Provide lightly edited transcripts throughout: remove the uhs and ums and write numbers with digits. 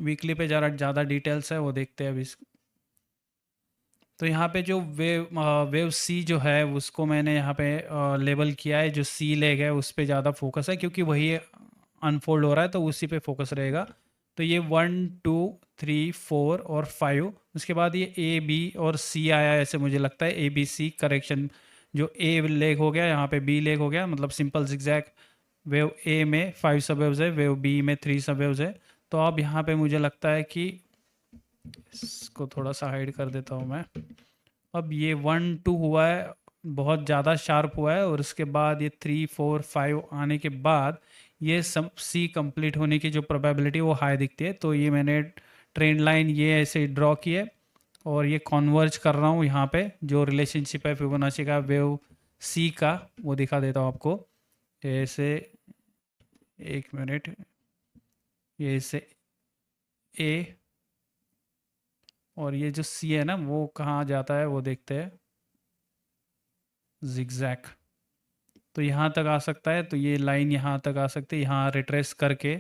Weekly पे ज़्यादा details है वो देखते हैं अभी। तो यहाँ पे जो वेव सी जो है उसको मैंने यहाँ पे लेबल किया है, जो सी लेग है उस पे ज़्यादा फोकस है क्योंकि वही अनफोल्ड हो रहा है तो उसी पे फोकस रहेगा। तो ये 1 2 3 4 और 5, उसके बाद ये ए बी और सी आया ऐसे मुझे लगता है, ए बी सी करेक्शन। जो ए लेग हो गया यहाँ पे बी लेग हो गया, मतलब सिंपल जिगजैग। वेव ए में 5 सब वेव्स है, वेव बी में 3 सब वेव्स है। तो अब यहाँ पे मुझे लगता है कि इसको थोड़ा सा हाइड कर देता हूँ मैं। अब ये 1 2 हुआ है, बहुत ज़्यादा शार्प हुआ है, और उसके बाद ये 3 4 5 आने के बाद ये सब सी कंप्लीट होने की जो प्रोबेबिलिटी वो हाई दिखती है। तो ये मैंने ट्रेंड लाइन ये ऐसे ड्रॉ की है और ये कॉन्वर्ज कर रहा हूँ यहाँ पे। जो रिलेशनशिप है फिबोनाची का वेव सी का वो दिखा देता हूँ आपको। ऐसे 1 मिनट, ये ऐसे ए और ये जो सी है ना वो कहाँ जाता है वो देखते हैं, जिगजैग। तो यहाँ तक आ सकता है, तो ये लाइन यहाँ तक आ सकती है, यहाँ रिट्रेस करके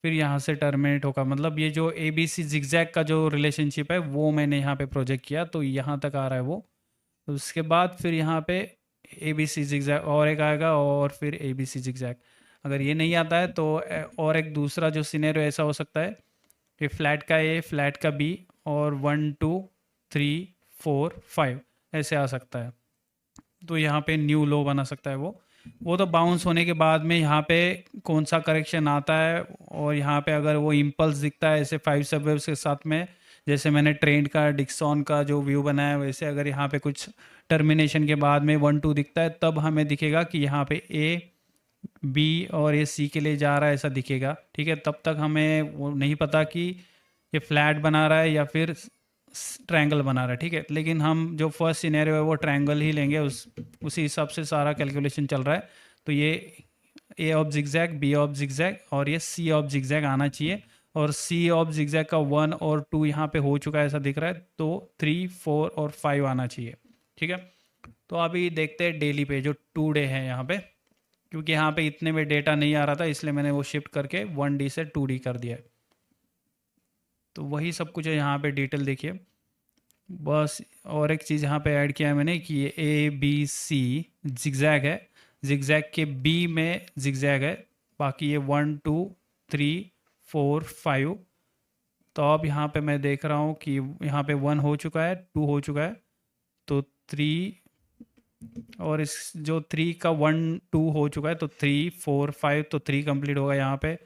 फिर यहाँ से टर्मिनेट होगा। मतलब ये जो ए बी सी जिगजैग का जो रिलेशनशिप है वो मैंने यहाँ पे प्रोजेक्ट किया, तो यहाँ तक आ रहा है वो। तो उसके बाद फिर यहाँ पे ए बी सी जिगजैग और एक आएगा और फिर ए बी सी जिगजैग। अगर ये नहीं आता है तो और एक दूसरा जो सिनेरियो ऐसा हो सकता है कि फ्लैट का ए फ्लैट का बी और 1 2 3 4 5 ऐसे आ सकता है। तो यहाँ पे न्यू लो बना सकता है वो तो बाउंस होने के बाद में यहाँ पे कौन सा करेक्शन आता है, और यहाँ पे अगर वो इम्पल्स दिखता है ऐसे 5 सब वेव्स के साथ में, जैसे मैंने ट्रेंड का डिक्सॉन का जो व्यू बनाया है वैसे अगर यहाँ पे कुछ टर्मिनेशन के बाद में 1 2 दिखता है तब हमें दिखेगा कि यहाँ पे ए बी और ये सी के लिए जा रहा है ऐसा दिखेगा। ठीक है, तब तक हमें वो नहीं पता कि ये फ्लैट बना रहा है या फिर ट्रायंगल बना रहा है। ठीक है, लेकिन हम जो फर्स्ट सिनेरियो है वो ट्रायंगल ही लेंगे, उसी हिसाब से सारा कैलकुलेशन चल रहा है। तो ये A of zigzag, B of zigzag और ये सी ऑफ जिगजैग आना चाहिए, और सी ऑफ जिगजैग का 1 और 2 यहाँ पे हो चुका है ऐसा दिख रहा है, तो 3 4 और 5 आना चाहिए। ठीक है, तो अभी देखते हैं डेली पे जो 2 डे है यहाँ पे, क्योंकि यहाँ पे इतने में डेटा नहीं आ रहा था इसलिए मैंने वो शिफ्ट करके 1D से 2D कर दिया है। तो वही सब कुछ है यहाँ पे, डिटेल देखिए बस। और एक चीज़ यहाँ पे ऐड किया है मैंने कि ये ए बी सी जिगजैग है, जिगजैग के बी में जिगजैग है, बाकी ये 1 2 3 4 5। तो अब यहाँ पे मैं देख रहा हूँ कि यहाँ पे 1 हो चुका है, 2 हो चुका है, तो 3, और इस जो 3 का 1 2 हो चुका है तो 3 4 5, तो 3 कंप्लीट होगा यहाँ पे।